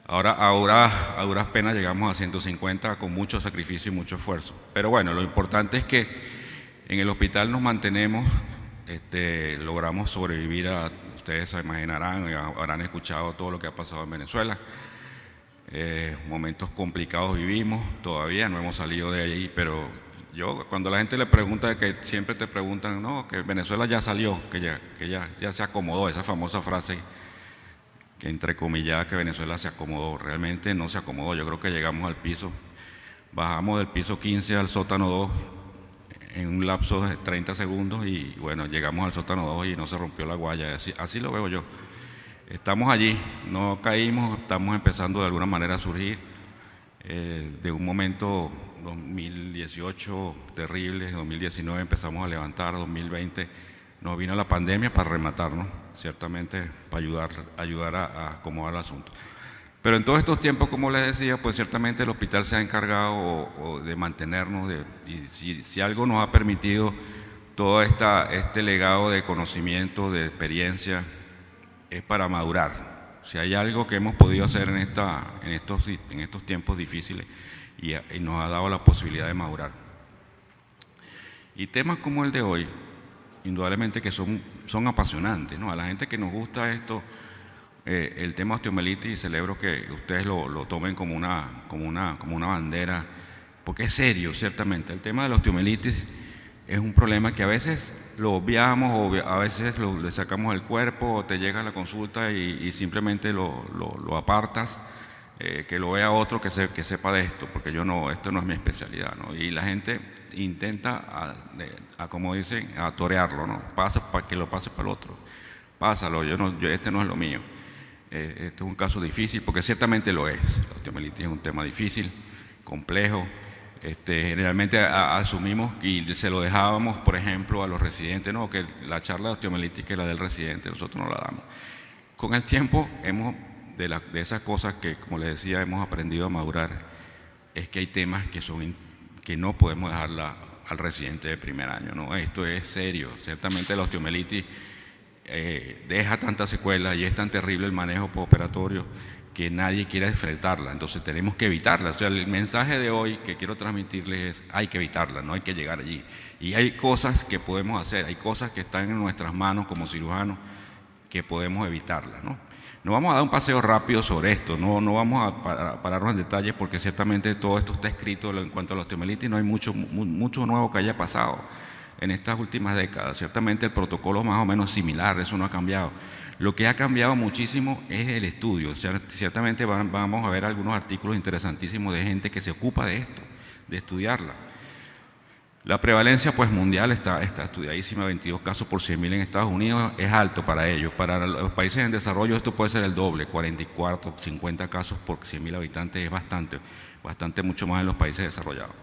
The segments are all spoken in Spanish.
Ahora, a duras penas llegamos a 150 con mucho sacrificio y mucho esfuerzo. Pero bueno, lo importante es que en el hospital nos mantenemos, logramos sobrevivir ustedes se imaginarán, habrán escuchado todo lo que ha pasado en Venezuela. Momentos complicados vivimos, todavía no hemos salido de ahí, pero cuando la gente le pregunta, que siempre te preguntan, no, que Venezuela ya salió, que ya se acomodó, esa famosa frase que entrecomillada, que Venezuela se acomodó, realmente no se acomodó. Yo creo que llegamos al piso, bajamos del piso 15 al sótano 2 en un lapso de 30 segundos y bueno, llegamos al sótano 2 y no se rompió la guaya, así lo veo yo. Estamos allí, no caímos, estamos empezando de alguna manera a surgir de un momento 2018 terrible, 2019 empezamos a levantar, 2020 nos vino la pandemia para rematarnos, ciertamente para ayudar a acomodar el asunto. Pero en todos estos tiempos, como les decía, pues ciertamente el hospital se ha encargado de mantenernos, y si algo nos ha permitido todo este legado de conocimiento, de experiencia, es para madurar. Si hay algo que hemos podido hacer en estos tiempos difíciles y nos ha dado la posibilidad de madurar. Y temas como el de hoy, indudablemente que son apasionantes, ¿no? A la gente que nos gusta esto, el tema osteomelitis, y celebro que ustedes lo tomen como una bandera, porque es serio, ciertamente. El tema de la osteomelitis es un problema que a veces lo obviamos o a veces le sacamos el cuerpo, o te llega a la consulta y simplemente lo apartas, que lo vea otro que sepa de esto, porque esto no es mi especialidad, ¿no? Y la gente intenta, como dicen, a torearlo, ¿no? Pasa para que lo pase para el otro. Pásalo, este no es lo mío. Este es un caso difícil, porque ciertamente lo es. La osteomelitis es un tema difícil, complejo. Generalmente asumimos y se lo dejábamos, por ejemplo, a los residentes, no, que la charla de osteomelitis que es la del residente, nosotros no la damos. Con el tiempo, de esas cosas que, como les decía, hemos aprendido a madurar, es que hay temas que no podemos dejarla al residente de primer año, ¿no? Esto es serio. Ciertamente la osteomelitis deja tantas secuelas y es tan terrible el manejo postoperatorio que nadie quiere enfrentarla, entonces tenemos que evitarla. O sea, el mensaje de hoy que quiero transmitirles es: hay que evitarla, no hay que llegar allí. Y hay cosas que podemos hacer, hay cosas que están en nuestras manos como cirujanos que podemos evitarla, ¿no? No vamos a dar un paseo rápido sobre esto, no vamos a pararnos en detalles, porque ciertamente todo esto está escrito en cuanto a la osteomelitis, no hay mucho nuevo que haya pasado en estas últimas décadas. Ciertamente el protocolo es más o menos similar, eso no ha cambiado. Lo que ha cambiado muchísimo es el estudio. O sea, ciertamente vamos a ver algunos artículos interesantísimos de gente que se ocupa de esto, de estudiarla. La prevalencia pues mundial está estudiadísima, 22 casos por 100.000 en Estados Unidos, es alto para ellos. Para los países en desarrollo esto puede ser el doble, 44, 50 casos por 100.000 habitantes, es bastante mucho más en los países desarrollados.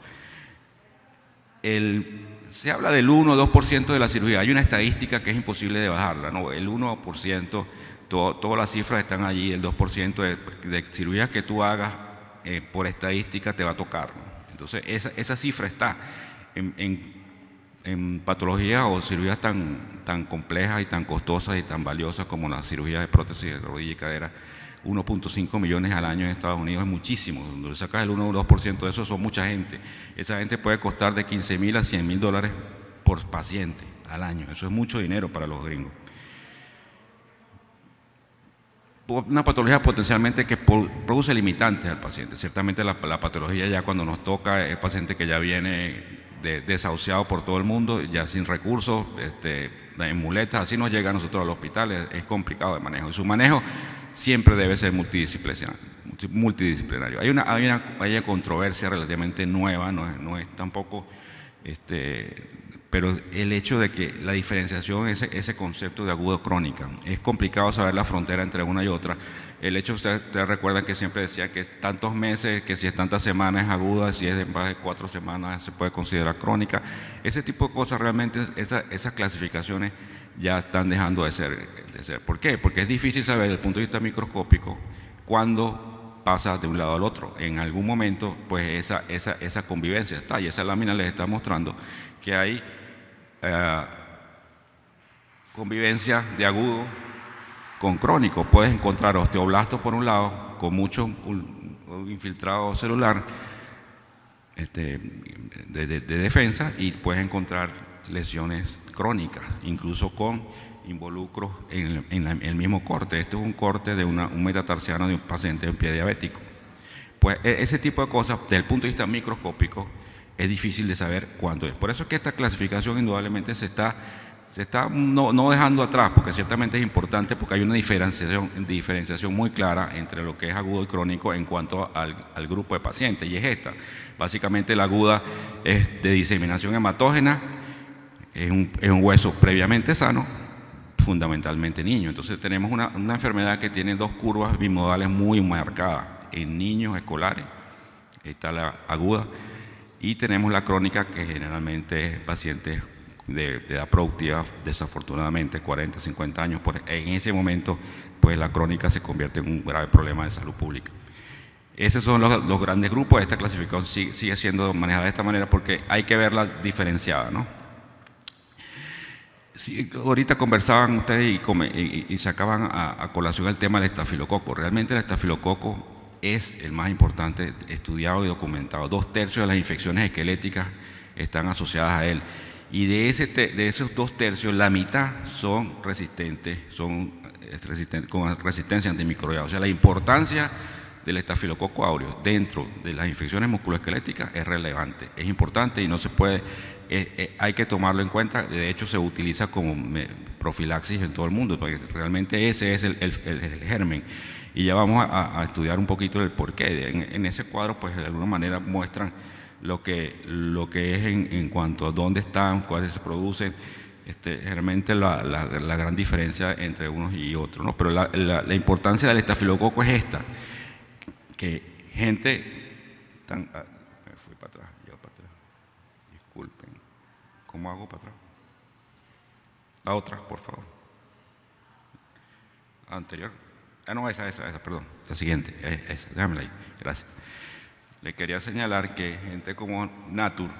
Se habla del 1 o 2% de la cirugía. Hay una estadística que es imposible de bajarla, ¿no? El 1%, todas las cifras están allí, el 2% de cirugías que tú hagas por estadística te va a tocar, ¿no? Entonces esa cifra está en patologías o cirugías tan complejas y tan costosas y tan valiosas como las cirugías de prótesis de rodilla y cadera. 1.5 millones al año en Estados Unidos es muchísimo. Donde sacas el 1 o 2% de eso, son mucha gente. Esa gente puede costar de $15.000 a $100.000 por paciente al año. Eso es mucho dinero para los gringos. Una patología potencialmente que produce limitantes al paciente. Ciertamente la patología, ya cuando nos toca, es paciente que ya viene desahuciado por todo el mundo, ya sin recursos, en muletas, así nos llega a nosotros al hospital. Es complicado de manejo. Y su manejo siempre debe ser multidisciplinario. Hay una controversia relativamente nueva, no es tampoco, pero el hecho de que la diferenciación, ese concepto de agudo-crónica, es complicado saber la frontera entre una y otra. El hecho, ustedes recuerdan que siempre decía que es tantos meses, que si es tantas semanas es aguda, si es de más de 4 semanas se puede considerar crónica. Ese tipo de cosas, realmente esas clasificaciones ya están dejando de ser. ¿Por qué? Porque es difícil saber desde el punto de vista microscópico cuándo pasa de un lado al otro. En algún momento, pues esa convivencia está, y esa lámina les está mostrando que hay convivencia de agudo con crónico. Puedes encontrar osteoblastos por un lado con mucho infiltrado celular de defensa, y puedes encontrar lesiones crónicas, incluso con involucros en el mismo corte. Este es un corte de un metatarsiano de un paciente de un pie diabético. Pues ese tipo de cosas, desde el punto de vista microscópico, es difícil de saber cuándo es. Por eso es que esta clasificación indudablemente se está no dejando atrás, porque ciertamente es importante, porque hay una diferenciación muy clara entre lo que es agudo y crónico en cuanto al grupo de pacientes, y es esta. Básicamente la aguda es de diseminación hematógena, es un hueso previamente sano, fundamentalmente niño. Entonces tenemos una enfermedad que tiene dos curvas bimodales muy marcadas. En niños escolares está la aguda, y tenemos la crónica, que generalmente es pacientes de edad productiva, desafortunadamente 40, 50 años. En ese momento, pues la crónica se convierte en un grave problema de salud pública. Esos son los grandes grupos. Esta clasificación sigue siendo manejada de esta manera porque hay que verla diferenciada, ¿no? Sí, ahorita conversaban ustedes y sacaban a colación el tema del estafilococo. Realmente el estafilococo es el más importante, estudiado y documentado. 2/3 de las infecciones esqueléticas están asociadas a él. Y de esos 2/3, la mitad son resistentes con resistencia antimicrobiana. O sea, la importancia del estafilococo aureus dentro de las infecciones musculoesqueléticas es relevante, es importante y no se puede, hay que tomarlo en cuenta. De hecho, se utiliza como profilaxis en todo el mundo, porque realmente ese es el germen. Y ya vamos a estudiar un poquito el porqué. En ese cuadro, pues de alguna manera muestran lo que es en cuanto a dónde están, cuáles se producen, realmente la gran diferencia entre unos y otros, ¿no? Pero la importancia del estafilococo es esta, que gente me fui para atrás, yo para atrás, disculpen, ¿cómo hago para atrás? La otra, por favor. Anterior. No, esa, perdón, la siguiente, esa, déjamela ahí, gracias. Le quería señalar que gente como Nature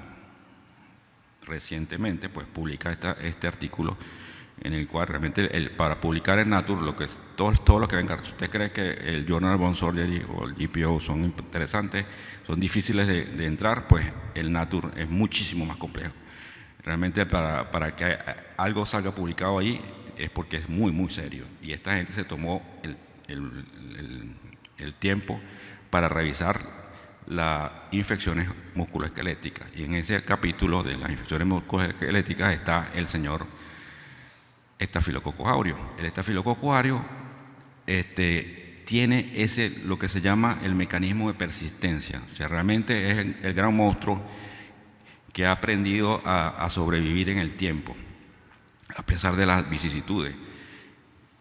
recientemente pues publica este artículo, en el cual realmente para publicar en Nature todo lo que venga. Si usted cree que el Journal of Bone Surgery o el GPO son interesantes, son difíciles de entrar, pues el Nature es muchísimo más complejo. Realmente para que algo salga publicado ahí es porque es muy, muy serio. Y esta gente se tomó el tiempo para revisar las infecciones musculoesqueléticas. Y en ese capítulo de las infecciones musculoesqueléticas está el señor Staphylococcus aureus. El Staphylococcus aureus tiene lo que se llama el mecanismo de persistencia. O sea, realmente es el gran monstruo que ha aprendido a sobrevivir en el tiempo, a pesar de las vicisitudes.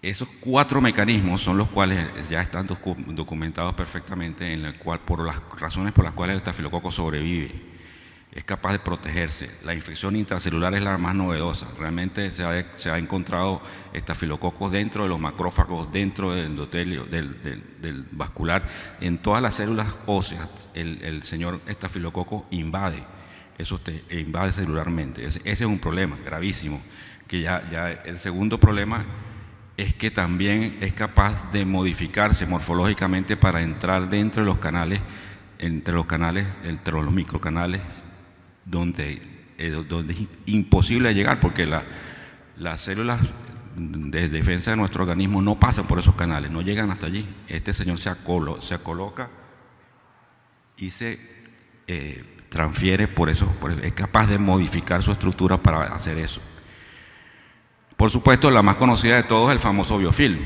Esos 4 mecanismos son los cuales ya están documentados perfectamente, por las razones por las cuales el estafilococo sobrevive. Es capaz de protegerse. La infección intracelular es la más novedosa. Realmente se ha encontrado estafilococos dentro de los macrófagos, dentro del endotelio, del vascular, en todas las células óseas. El señor estafilococo invade celularmente. Ese es un problema gravísimo. Que ya el segundo problema es que también es capaz de modificarse morfológicamente para entrar dentro de los canales, entre los microcanales, donde es imposible llegar, porque las células de defensa de nuestro organismo no pasan por esos canales, no llegan hasta allí. Este señor se coloca y se transfiere por eso, es capaz de modificar su estructura para hacer eso. Por supuesto, la más conocida de todos es el famoso biofilm,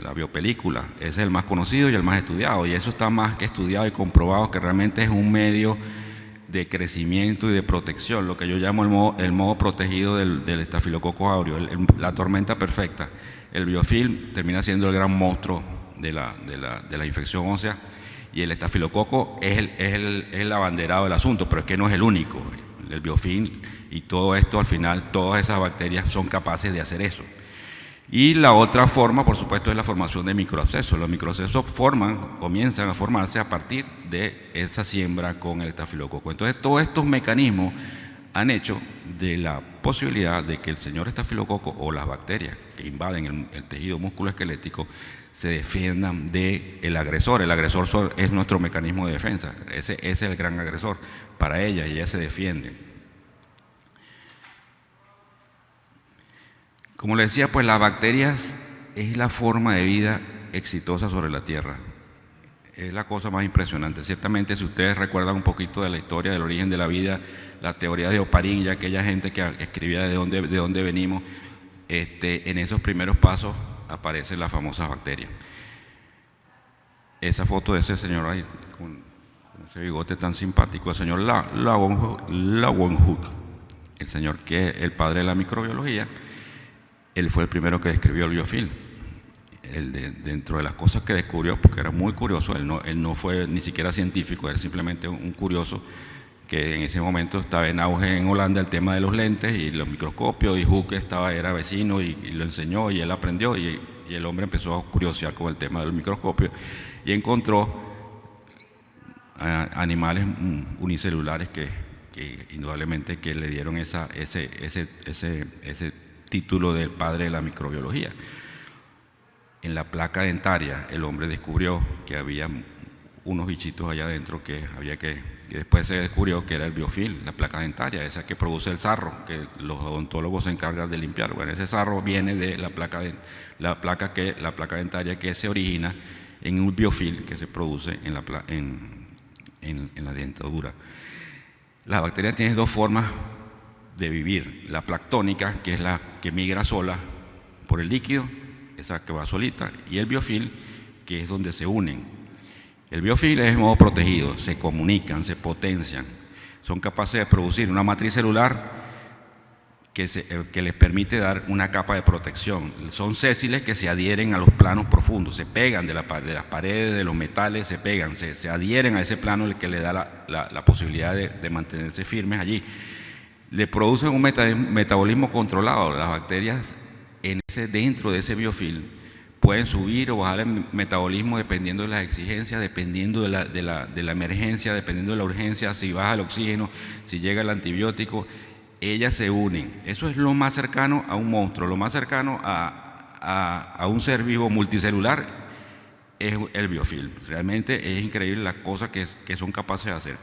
la biopelícula. Ese es el más conocido y el más estudiado, y eso está más que estudiado y comprobado que realmente es un medio de crecimiento y de protección, lo que yo llamo el modo protegido del Staphylococcus aureus, la tormenta perfecta. El biofilm termina siendo el gran monstruo de la infección ósea, y el estafilococo es el abanderado del asunto, pero es que no es el único. El biofilm y todo esto, al final, todas esas bacterias son capaces de hacer eso. Y la otra forma, por supuesto, es la formación de microabscesos. Los microabscesos comienzan a formarse a partir de esa siembra con el estafilococo. Entonces, todos estos mecanismos han hecho de la posibilidad de que el señor estafilococo o las bacterias que invaden el tejido musculoesquelético se defiendan del agresor. El agresor es nuestro mecanismo de defensa, ese es el gran agresor para ellas, y ellas se defienden. Como les decía, pues las bacterias es la forma de vida exitosa sobre la Tierra. Es la cosa más impresionante. Ciertamente, si ustedes recuerdan un poquito de la historia del origen de la vida, la teoría de Oparín y aquella gente que escribía de dónde venimos, en esos primeros pasos aparecen las famosas bacterias. Esa foto de ese señor ahí, con ese bigote tan simpático, el señor Leeuwenhoek, el señor que es el padre de la microbiología, él fue el primero que describió el biofilm. Dentro de las cosas que descubrió, porque era muy curioso, él no fue ni siquiera científico, era simplemente un curioso que en ese momento estaba en auge en Holanda el tema de los lentes y los microscopios, y Hooke era vecino y lo enseñó y él aprendió, y el hombre empezó a curiosear con el tema del microscopio y encontró animales unicelulares que indudablemente que le dieron ese título del padre de la microbiología. En la placa dentaria el hombre descubrió que había unos bichitos allá adentro que después se descubrió que era el biofilm, la placa dentaria, esa que produce el sarro, que los odontólogos se encargan de limpiar. Bueno, ese sarro viene de la placa dentaria que se origina en un biofilm que se produce en la dentadura. La bacteria tiene dos formas de vivir: la planctónica, que es la que migra sola por el líquido, esa que va solita, y el biofilm, que es donde se unen. El biofilm es de modo protegido, se comunican, se potencian, son capaces de producir una matriz celular que les permite dar una capa de protección. Son sésiles que se adhieren a los planos profundos, se pegan de las paredes, de los metales, se pegan, se adhieren a ese plano, el que le da la posibilidad de mantenerse firmes allí. Le producen un metabolismo controlado. Las bacterias dentro de ese biofilm pueden subir o bajar el metabolismo dependiendo de las exigencias, dependiendo de la emergencia, dependiendo de la urgencia, si baja el oxígeno, si llega el antibiótico. Ellas se unen. Eso es lo más cercano a un monstruo, lo más cercano a un ser vivo multicelular es el biofilm. Realmente es increíble las cosas que son capaces de hacer.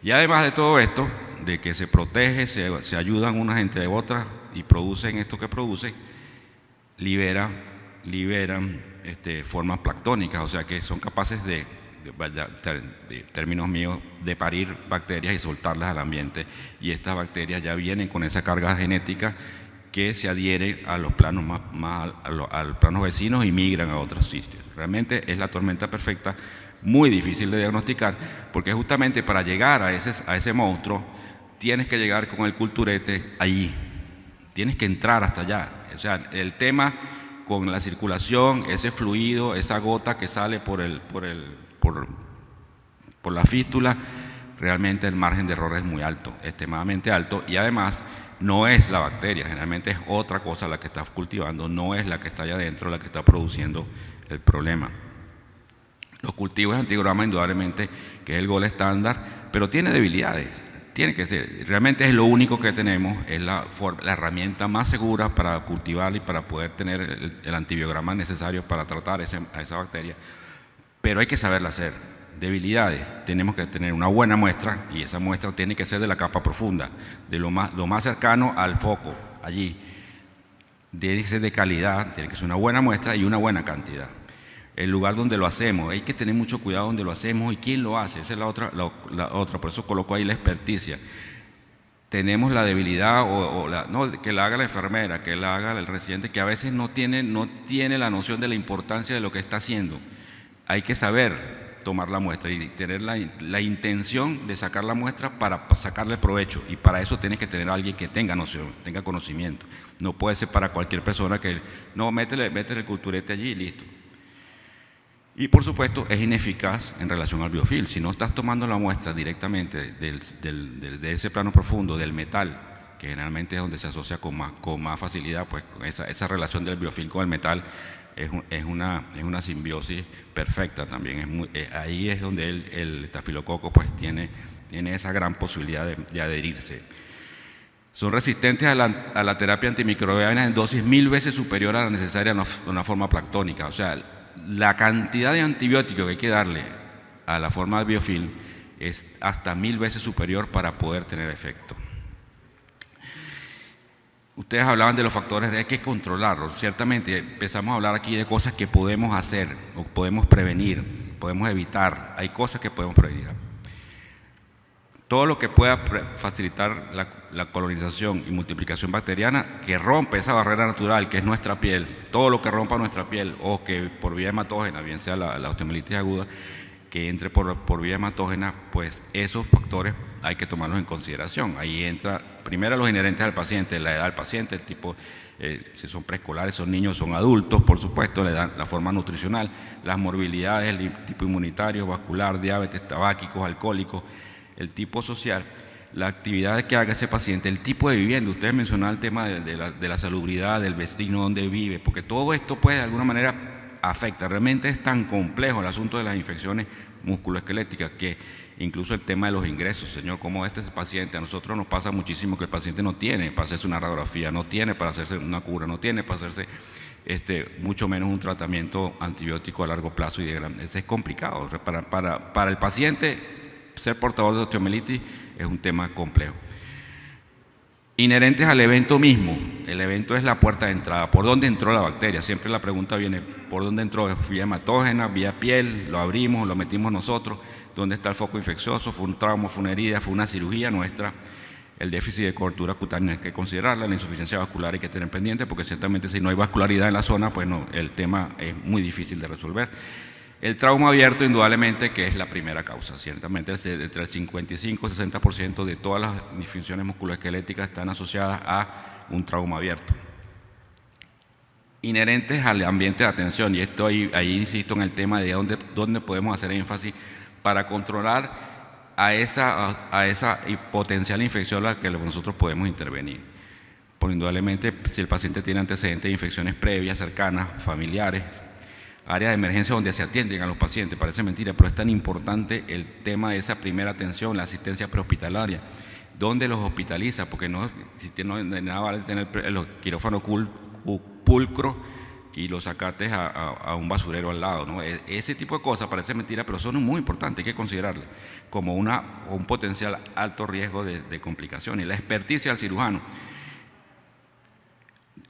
Y además de todo esto, de que se protege, se ayudan unas entre otras y producen esto que producen, liberan formas planctónicas, o sea que son capaces de términos míos, de parir bacterias y soltarlas al ambiente, y estas bacterias ya vienen con esa carga genética que se adhiere a los planos a los planos vecinos y migran a otros sitios. Realmente es la tormenta perfecta, muy difícil de diagnosticar, porque justamente para llegar a ese monstruo tienes que llegar con el culturete allí, tienes que entrar hasta allá. O sea, el tema con la circulación, ese fluido, esa gota que sale por la fístula, realmente el margen de error es muy alto, extremadamente alto, y además no es la bacteria, generalmente es otra cosa la que está cultivando, no es la que está allá adentro la que está produciendo el problema. Los cultivos de antigrama, indudablemente, que es el gol estándar, pero tiene debilidades. Realmente es lo único que tenemos, es la herramienta más segura para cultivar y para poder tener el antibiograma necesario para tratar a esa bacteria, pero hay que saberla hacer. Debilidades: tenemos que tener una buena muestra, y esa muestra tiene que ser de la capa profunda, de lo más cercano al foco, allí. Tiene que ser de calidad, tiene que ser una buena muestra y una buena cantidad. El lugar donde lo hacemos, hay que tener mucho cuidado donde lo hacemos y quién lo hace, esa es la otra, por eso coloco ahí la experticia. Tenemos la debilidad que la haga la enfermera, que la haga el residente, que a veces no tiene la noción de la importancia de lo que está haciendo. Hay que saber tomar la muestra y tener la intención de sacar la muestra para sacarle provecho, y para eso tienes que tener a alguien que tenga noción, tenga conocimiento. No puede ser para cualquier persona que métele el culturete allí y listo. Y por supuesto es ineficaz en relación al biofilm. Si no estás tomando la muestra directamente de ese plano profundo del metal, que generalmente es donde se asocia con más facilidad, pues con esa relación del biofilm con el metal es una simbiosis perfecta también. Ahí es donde el estafilococo pues tiene esa gran posibilidad de adherirse. Son resistentes a la terapia antimicrobiana en dosis 1000 veces superior a la necesaria de una forma planctónica. O sea, la cantidad de antibióticos que hay que darle a la forma de biofilm es hasta 1000 veces superior para poder tener efecto. Ustedes hablaban de los factores, hay que controlarlos. Ciertamente empezamos a hablar aquí de cosas que podemos hacer, o podemos prevenir, podemos evitar. Hay cosas que podemos prevenir. Todo lo que pueda facilitar la colonización y multiplicación bacteriana, que rompe esa barrera natural que es nuestra piel, todo lo que rompa nuestra piel o que por vía hematógena, bien sea la osteomielitis aguda, que entre por vía hematógena, pues esos factores hay que tomarlos en consideración. Ahí entra primero los inherentes al paciente, la edad del paciente, el tipo, si son preescolares, son niños, son adultos, por supuesto, la forma nutricional, las morbilidades, el tipo inmunitario, vascular, diabetes, tabáquicos, alcohólicos, el tipo social, la actividad que haga ese paciente, el tipo de vivienda. Ustedes mencionaban el tema de la salubridad, del vecino donde vive, porque todo esto puede de alguna manera afecta. Realmente es tan complejo el asunto de las infecciones musculoesqueléticas que incluso el tema de los ingresos, señor, como este paciente, a nosotros nos pasa muchísimo que el paciente no tiene para hacerse una radiografía, no tiene para hacerse una cura, no tiene para hacerse mucho menos un tratamiento antibiótico a largo plazo, y eso es complicado. Para el paciente, ser portador de osteomielitis es un tema complejo. Inherentes al evento mismo. El evento es la puerta de entrada. ¿Por dónde entró la bacteria? Siempre la pregunta viene, ¿por dónde entró? ¿Vía hematógena, vía piel? ¿Lo abrimos, lo metimos nosotros? ¿Dónde está el foco infeccioso? ¿Fue un trauma, fue una herida, fue una cirugía nuestra? El déficit de cobertura cutánea hay que considerarla, la insuficiencia vascular hay que tener pendiente, porque ciertamente si no hay vascularidad en la zona, pues no, el tema es muy difícil de resolver. El trauma abierto, indudablemente, que es la primera causa. Ciertamente, entre el 55 y 60% de todas las disfunciones musculoesqueléticas están asociadas a un trauma abierto. Inherentes al ambiente de atención, y esto ahí insisto en el tema de dónde podemos hacer énfasis para controlar a esa potencial infección a la que nosotros podemos intervenir. Porque indudablemente, si el paciente tiene antecedentes de infecciones previas, cercanas, familiares, áreas de emergencia donde se atienden a los pacientes, parece mentira, pero es tan importante el tema de esa primera atención, la asistencia prehospitalaria, donde los hospitaliza, porque de nada vale tener los quirófanos pulcros y los sacates a un basurero al lado, ¿no? Ese tipo de cosas parece mentira, pero son muy importantes, hay que considerarlas como un potencial alto riesgo de complicaciones. La experticia del cirujano.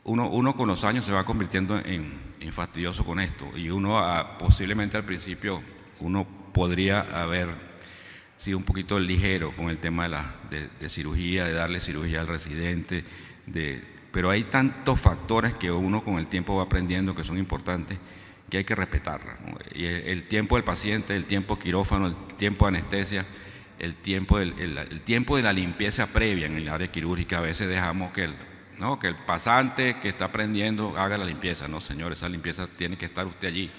Uno con los años se va convirtiendo en fastidioso con esto, y posiblemente al principio uno podría haber sido un poquito ligero con el tema de cirugía, de darle cirugía al residente, pero hay tantos factores que uno con el tiempo va aprendiendo que son importantes, que hay que respetarla, ¿no? Y el tiempo del paciente, el tiempo quirófano, el tiempo de anestesia, el tiempo de la limpieza previa en el área quirúrgica. A veces dejamos que el pasante que está aprendiendo haga la limpieza. No, señor, esa limpieza tiene que estar usted allí.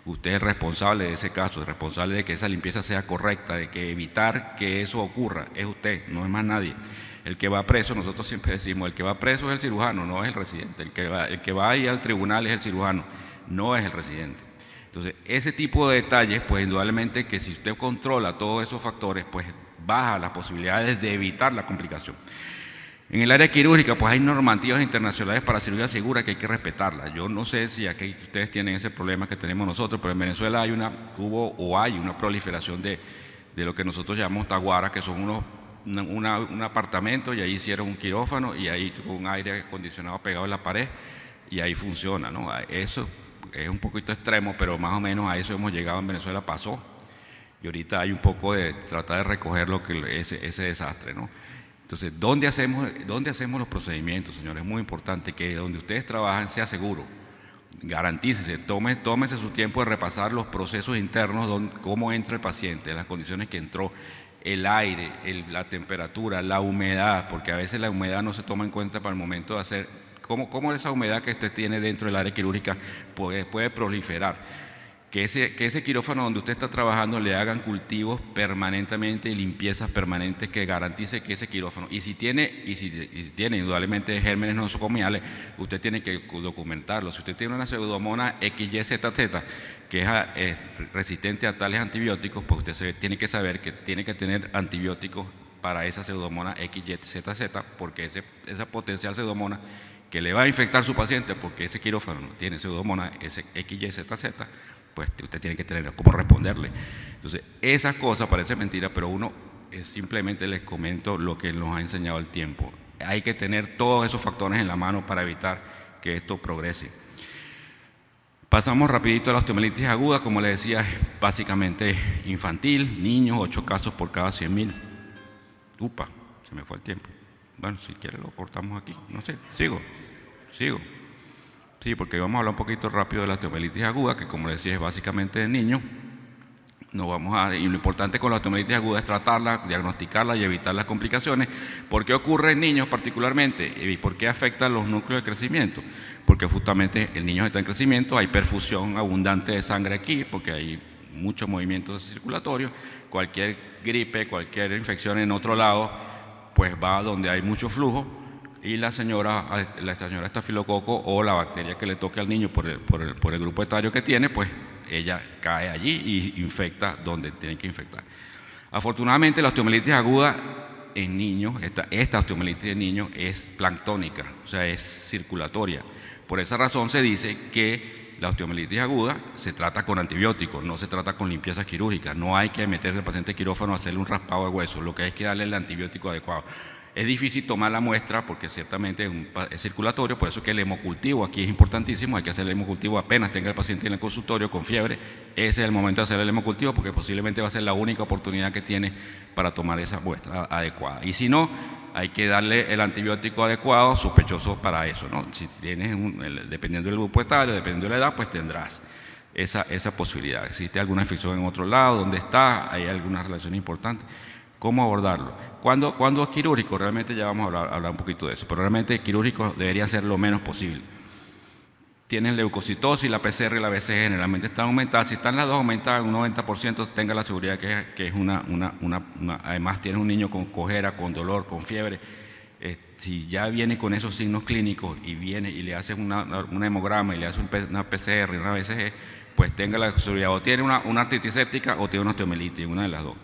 Usted es responsable de ese caso, es responsable de que esa limpieza sea correcta, de que evitar que eso ocurra. Es usted, no es más nadie. El que va preso, nosotros siempre decimos, el que va preso es el cirujano, no es el residente. El que va ahí al tribunal es el cirujano, no es el residente. Entonces, ese tipo de detalles, pues indudablemente que si usted controla todos esos factores, pues baja las posibilidades de evitar la complicación. En el área quirúrgica, pues hay normativas internacionales para cirugía segura que hay que respetarlas. Yo no sé si aquí ustedes tienen ese problema que tenemos nosotros, pero en Venezuela hay una proliferación de lo que nosotros llamamos taguaras, que son un apartamento, y ahí hicieron un quirófano y ahí tuvo un aire acondicionado pegado en la pared y ahí funciona, ¿no? Eso es un poquito extremo, pero más o menos a eso hemos llegado. En Venezuela pasó, y ahorita hay un poco de tratar de recoger ese desastre, ¿no? Entonces, ¿dónde hacemos los procedimientos, señores? Es muy importante que donde ustedes trabajan sea seguro. Garantícese, tómese su tiempo de repasar los procesos internos, cómo entra el paciente, las condiciones que entró, el aire, la temperatura, la humedad, porque a veces la humedad no se toma en cuenta para el momento de hacer. ¿Cómo esa humedad que usted tiene dentro del área quirúrgica puede proliferar? Que ese quirófano donde usted está trabajando le hagan cultivos permanentemente y limpiezas permanentes que garantice que ese quirófano, y si tiene indudablemente gérmenes nosocomiales, usted tiene que documentarlo. Si usted tiene una pseudomonas XYZZ que es resistente a tales antibióticos, pues usted tiene que saber que tiene que tener antibióticos para esa pseudomonas XYZZ, porque esa potencial pseudomonas que le va a infectar a su paciente porque ese quirófano tiene pseudomonas XYZZ, pues usted tiene que tener cómo responderle. Entonces, esas cosas parecen mentiras, pero uno simplemente les comento lo que nos ha enseñado el tiempo. Hay que tener todos esos factores en la mano para evitar que esto progrese. Pasamos rapidito a la osteomielitis aguda, como les decía, es básicamente infantil, niños, 8 casos por cada 100.000. Upa, se me fue el tiempo. Bueno, si quiere lo cortamos aquí, no sé, sigo. Sí, porque vamos a hablar un poquito rápido de la osteomielitis aguda, que como les decía es básicamente de niños. Y lo importante con la osteomielitis aguda es tratarla, diagnosticarla y evitar las complicaciones. ¿Por qué ocurre en niños particularmente? ¿Y por qué afecta los núcleos de crecimiento? Porque justamente el niño está en crecimiento, hay perfusión abundante de sangre aquí, porque hay mucho movimiento circulatorio. Cualquier gripe, cualquier infección en otro lado, pues va donde hay mucho flujo, y la señora estafilococo o la bacteria que le toque al niño por el grupo etario que tiene, pues ella cae allí y infecta donde tiene que infectar. Afortunadamente, la osteomielitis aguda en niños, esta osteomielitis en niños es planctónica, o sea, es circulatoria. Por esa razón se dice que la osteomielitis aguda se trata con antibióticos, no se trata con limpieza quirúrgica. No hay que meterse al paciente quirófano a hacerle un raspado de hueso, lo que hay que darle el antibiótico adecuado. Es difícil tomar la muestra porque ciertamente es circulatorio, por eso que el hemocultivo aquí es importantísimo. Hay que hacer el hemocultivo apenas tenga el paciente en el consultorio con fiebre. Ese es el momento de hacer el hemocultivo porque posiblemente va a ser la única oportunidad que tiene para tomar esa muestra adecuada. Y si no, hay que darle el antibiótico adecuado, sospechoso para eso, ¿no? Si tienes, dependiendo del grupo etario, dependiendo de la edad, pues tendrás esa posibilidad. ¿Existe alguna infección en otro lado? ¿Dónde está? ¿Hay alguna relación importante? ¿Cómo abordarlo? ¿Cuándo es quirúrgico? Realmente ya vamos a hablar un poquito de eso, pero realmente quirúrgico debería ser lo menos posible. Tienes leucocitosis, la PCR y la BCG generalmente están aumentadas. Si están las dos aumentadas en un 90%, tenga la seguridad que es además tienes un niño con cojera, con dolor, con fiebre. Si ya viene con esos signos clínicos y viene y le haces un hemograma y le haces una PCR y una BCG, pues tenga la seguridad, o tiene una artritis séptica o tiene una osteomielitis, una de las dos.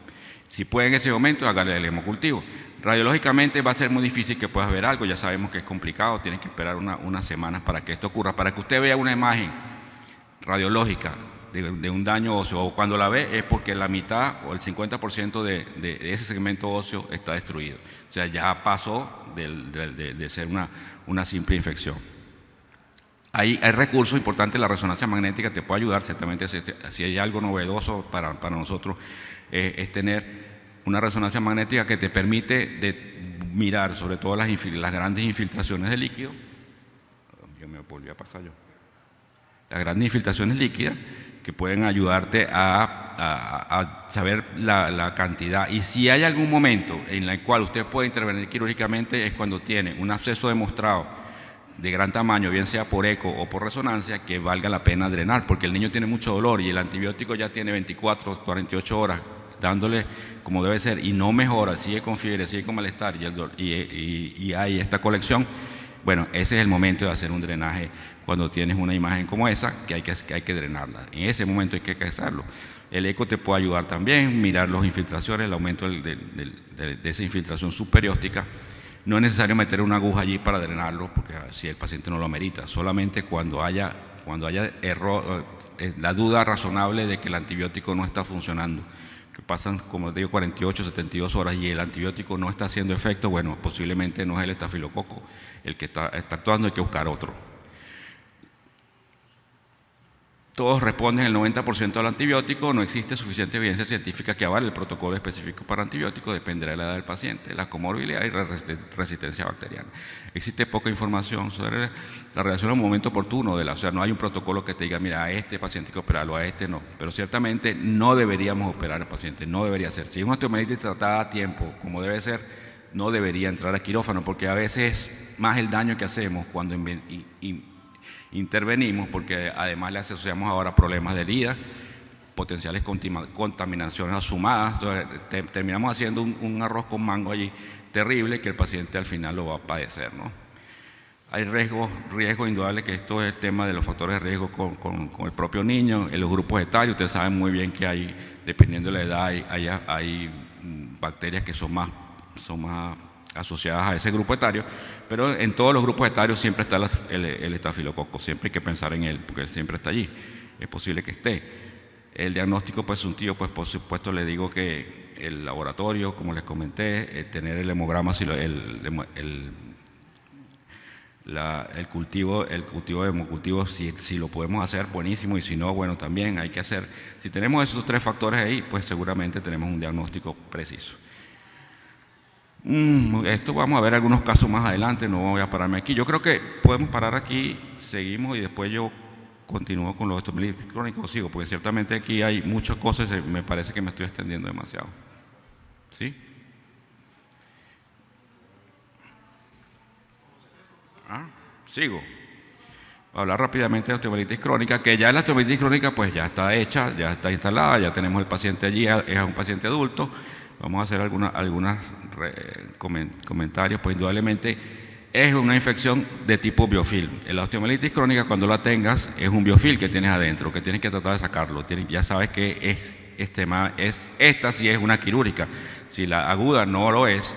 Si puede en ese momento, hágale el hemocultivo. Radiológicamente va a ser muy difícil que puedas ver algo, ya sabemos que es complicado, tienes que esperar unas semanas para que esto ocurra. Para que usted vea una imagen radiológica de un daño óseo, o cuando la ve es porque la mitad o el 50% de ese segmento óseo está destruido. O sea, ya pasó de ser una simple infección. Hay recursos importantes, la resonancia magnética te puede ayudar, ciertamente si hay algo novedoso para nosotros es tener una resonancia magnética que te permite mirar sobre todo las grandes infiltraciones de líquido. Yo me volví a pasar yo. Las grandes infiltraciones líquidas que pueden ayudarte a saber la cantidad. Y si hay algún momento en el cual usted puede intervenir quirúrgicamente es cuando tiene un absceso demostrado de gran tamaño, bien sea por eco o por resonancia, que valga la pena drenar, porque el niño tiene mucho dolor y el antibiótico ya tiene 24, 48 horas dándole como debe ser y no mejora, sigue con fiebre, sigue con malestar y hay esta colección. Bueno, ese es el momento de hacer un drenaje cuando tienes una imagen como esa, que hay que drenarla. En ese momento hay que hacerlo. El eco te puede ayudar también, mirar las infiltraciones, el aumento de esa infiltración subperióstica. No es necesario meter una aguja allí para drenarlo, porque si el paciente no lo amerita, solamente cuando haya error, la duda razonable de que el antibiótico no está funcionando, que pasan, como te digo, 48, 72 horas y el antibiótico no está haciendo efecto, bueno, posiblemente no es el estafilococo el que está actuando, hay que buscar otro. Todos responden el 90% al antibiótico, no existe suficiente evidencia científica que avale el protocolo específico para antibióticos, dependerá de la edad del paciente, la comorbilidad y la resistencia bacteriana. Existe poca información sobre la relación en un momento oportuno, o sea, no hay un protocolo que te diga, mira, a este paciente hay que operarlo, a este no, pero ciertamente no deberíamos operar al paciente, no debería ser. Si es una osteomielitis tratada a tiempo, como debe ser, no debería entrar a quirófano, porque a veces es más el daño que hacemos cuando intervenimos, porque además le asociamos ahora problemas de herida, potenciales contaminaciones asumadas. Entonces, terminamos haciendo un arroz con mango allí terrible que el paciente al final lo va a padecer, ¿no? Hay riesgo indudable, que esto es el tema de los factores de riesgo con el propio niño, en los grupos etarios. Ustedes saben muy bien que hay, dependiendo de la edad, hay bacterias que son más asociadas a ese grupo etario, pero en todos los grupos etarios siempre está el estafilococo, siempre hay que pensar en él, porque él siempre está allí, es posible que esté. El diagnóstico presuntivo, pues por supuesto le digo que el laboratorio, como les comenté, tener el hemograma, el cultivo de hemocultivo, si lo podemos hacer, buenísimo, y si no, bueno, también hay que hacer. Si tenemos esos tres factores ahí, pues seguramente tenemos un diagnóstico preciso. Esto vamos a ver algunos casos más adelante, no voy a pararme aquí. Yo creo que podemos parar aquí, seguimos y después yo continúo con los osteomielitis crónicos, sigo, porque ciertamente aquí hay muchas cosas y me parece que me estoy extendiendo demasiado. ¿Sí? Sigo. Voy a hablar rápidamente de osteomielitis crónica, que ya la osteomielitis crónica pues ya está hecha, ya está instalada, ya tenemos el paciente allí, es un paciente adulto. Vamos a hacer algunos comentarios, pues indudablemente es una infección de tipo biofilm. La osteomielitis crónica, cuando la tengas, es un biofilm que tienes adentro, que tienes que tratar de sacarlo. Ya sabes que esta sí es una quirúrgica. Si la aguda no lo es,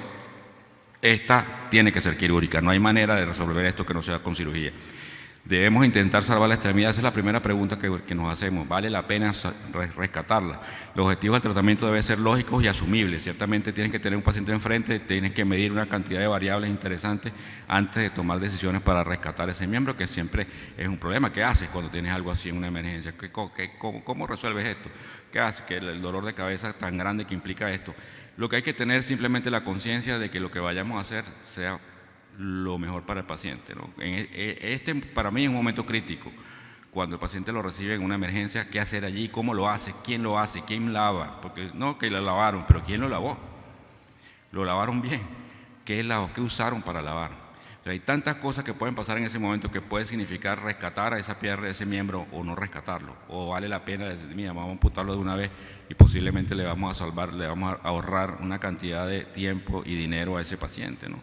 esta tiene que ser quirúrgica. No hay manera de resolver esto que no sea con cirugía. Debemos intentar salvar la extremidad. Esa es la primera pregunta que nos hacemos. ¿Vale la pena rescatarla? Los objetivos del tratamiento deben ser lógicos y asumibles. Ciertamente tienen que tener un paciente enfrente, tienen que medir una cantidad de variables interesantes antes de tomar decisiones para rescatar ese miembro, que siempre es un problema. ¿Qué haces cuando tienes algo así en una emergencia? ¿Cómo resuelves esto? ¿Qué haces? Que el dolor de cabeza tan grande que implica esto. Lo que hay que tener simplemente la conciencia de que lo que vayamos a hacer sea lo mejor para el paciente, ¿no? Este para mí es un momento crítico. Cuando el paciente lo recibe en una emergencia, ¿qué hacer allí? ¿Cómo lo hace? ¿Quién lo hace? ¿Quién lava? Porque no que lo lavaron, pero ¿quién lo lavó? ¿Lo lavaron bien? ¿Qué usaron para lavar? O sea, hay tantas cosas que pueden pasar en ese momento que puede significar rescatar a esa pierna, a ese miembro, o no rescatarlo. O vale la pena decir, mira, vamos a amputarlo de una vez y posiblemente le vamos a salvar, le vamos a ahorrar una cantidad de tiempo y dinero a ese paciente, ¿no?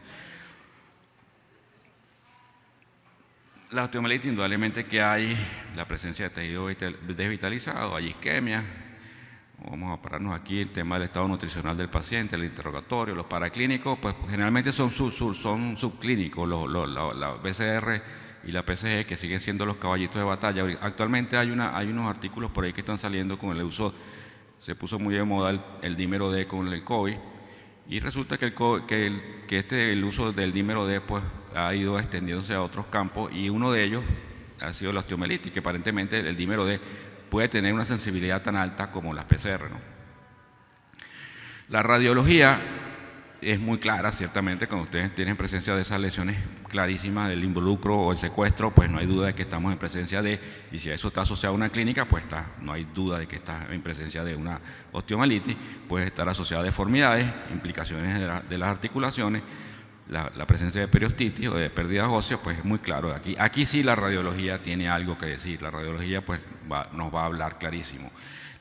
La osteomielitis, indudablemente que hay la presencia de tejido desvitalizado, hay isquemia. Vamos a pararnos aquí, el tema del estado nutricional del paciente, el interrogatorio, los paraclínicos, pues generalmente son subclínicos, la BCR y la PCG, que siguen siendo los caballitos de batalla. Actualmente hay unos artículos por ahí que están saliendo con el uso, se puso muy de moda el dímero D con el COVID, y resulta que el uso del dímero D pues ha ido extendiéndose a otros campos, y uno de ellos ha sido la osteomielitis, que aparentemente el dímero D puede tener una sensibilidad tan alta como las PCR, ¿no? La radiología es muy clara, ciertamente, cuando ustedes tienen presencia de esas lesiones clarísimas del involucro o el secuestro, pues no hay duda de que estamos en presencia de, y si eso está asociado a una clínica, pues no hay duda de que está en presencia de una osteomielitis. Puede estar asociada a deformidades, implicaciones de las articulaciones, la presencia de periostitis o de pérdidas óseas, pues es muy claro. Aquí sí la radiología tiene algo que decir, la radiología pues nos va a hablar clarísimo.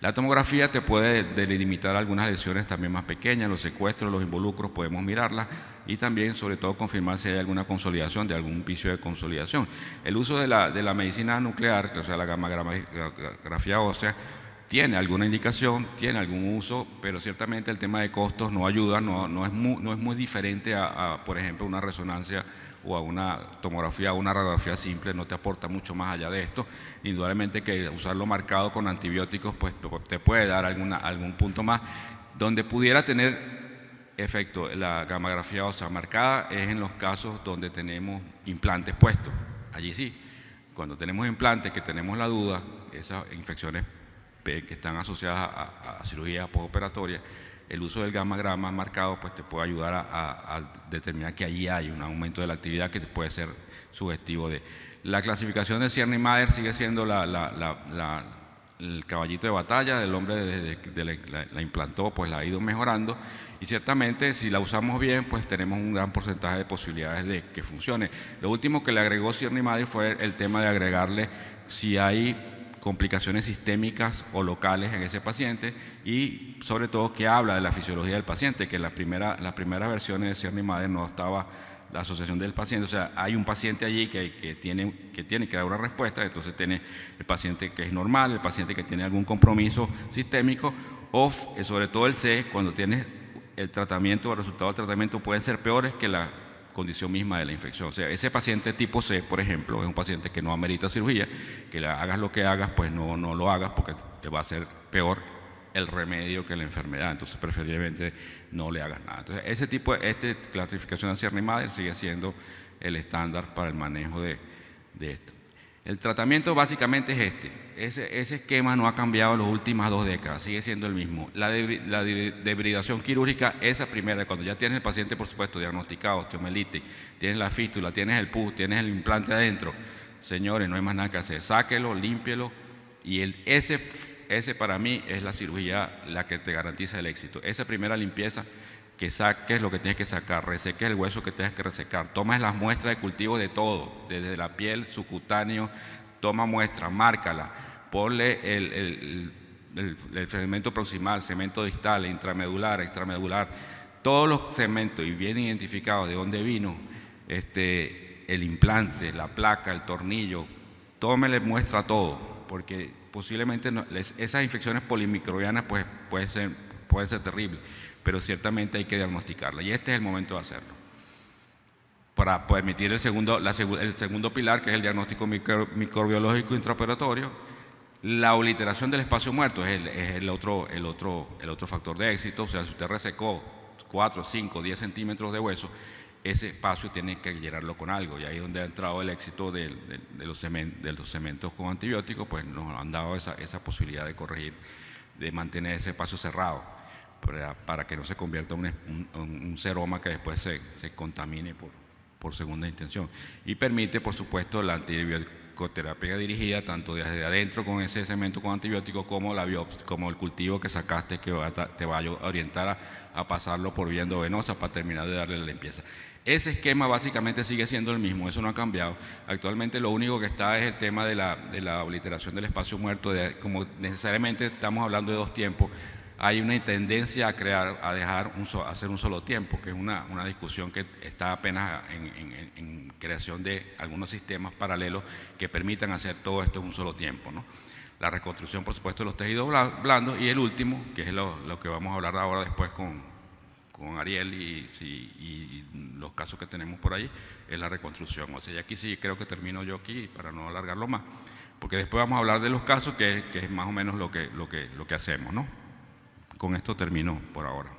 La tomografía te puede delimitar algunas lesiones también más pequeñas, los secuestros, los involucros, podemos mirarlas, y también sobre todo confirmar si hay alguna consolidación, de algún vicio de consolidación. El uso de la medicina nuclear, o sea la gammagrafía ósea, tiene alguna indicación, tiene algún uso, pero ciertamente el tema de costos no ayuda, no es muy diferente a, por ejemplo, una resonancia o a una tomografía o una radiografía simple, no te aporta mucho más allá de esto. Indudablemente que usarlo marcado con antibióticos pues te puede dar algún punto más. Donde pudiera tener efecto la gammagrafía ósea marcada es en los casos donde tenemos implantes puestos. Allí sí, cuando tenemos implantes, que tenemos la duda, esas infecciones que están asociadas a cirugía postoperatoria, el uso del gammagrama marcado pues te puede ayudar a determinar que allí hay un aumento de la actividad que puede ser sugestivo de. La clasificación de Tierney-Mayer sigue siendo el caballito de batalla del hombre desde que la implantó, pues la ha ido mejorando, y ciertamente si la usamos bien pues tenemos un gran porcentaje de posibilidades de que funcione. Lo último que le agregó Tierney-Mayer fue el tema de agregarle si hay complicaciones sistémicas o locales en ese paciente, y sobre todo que habla de la fisiología del paciente, que en las primeras versiones de Tierney-Mayer no estaba la asociación del paciente. O sea, hay un paciente allí que tiene que dar una respuesta, entonces tiene el paciente que es normal, el paciente que tiene algún compromiso sistémico, o sobre todo el C, cuando tiene el tratamiento o el resultado del tratamiento pueden ser peores que la condición misma de la infección. O sea, ese paciente tipo C, por ejemplo, es un paciente que no amerita cirugía, que le hagas lo que hagas, pues no lo hagas porque va a ser peor el remedio que la enfermedad, entonces preferiblemente no le hagas nada. Entonces, ese tipo de clasificación de Sierra-Madre sigue siendo el estándar para el manejo de esto. El tratamiento básicamente es ese esquema no ha cambiado en las últimas 2 décadas, sigue siendo el mismo. La debridación quirúrgica, esa primera, cuando ya tienes el paciente, por supuesto, diagnosticado, osteomelitis, tienes la fístula, tienes el pus, tienes el implante adentro, señores, no hay más nada que hacer, sáquelo, límpielo, y ese para mí es la cirugía la que te garantiza el éxito. Esa primera limpieza, que saques lo que tienes que sacar, reseques el hueso que tienes que resecar, tomas las muestras de cultivo de todo, desde la piel, subcutáneo, toma muestras, márcala, ponle el segmento proximal, segmento distal, intramedular, extramedular, todos los segmentos y bien identificados de dónde vino el implante, la placa, el tornillo, tómele muestra a todo, porque posiblemente esas infecciones polimicrobianas pues pueden ser terribles, pero ciertamente hay que diagnosticarla y este es el momento de hacerlo. Para permitir el segundo pilar, que es el diagnóstico microbiológico intraoperatorio, la obliteración del espacio muerto es el otro factor de éxito. O sea, si usted resecó 4, 5, 10 centímetros de hueso, ese espacio tiene que llenarlo con algo, y ahí es donde ha entrado el éxito de los cementos con antibióticos, pues nos han dado esa posibilidad de corregir, de mantener ese espacio cerrado, para que no se convierta en un seroma que después se contamine por segunda intención. Y permite, por supuesto, la antibiótico-terapia dirigida, tanto desde adentro con ese cemento con antibiótico, como el cultivo que sacaste, que te va a orientar a pasarlo por vía endovenosa para terminar de darle la limpieza. Ese esquema básicamente sigue siendo el mismo, eso no ha cambiado. Actualmente lo único que está es el tema de la obliteración del espacio muerto, como necesariamente estamos hablando de 2 tiempos. Hay una tendencia a hacer un solo tiempo, que es una discusión que está apenas en creación de algunos sistemas paralelos que permitan hacer todo esto en un solo tiempo, ¿no? La reconstrucción, por supuesto, de los tejidos blandos, y el último, que es lo que vamos a hablar ahora después con Ariel y los casos que tenemos por ahí, es la reconstrucción. O sea, y aquí sí creo que termino yo aquí para no alargarlo más, porque después vamos a hablar de los casos, que es más o menos lo que hacemos, ¿no? Con esto termino por ahora.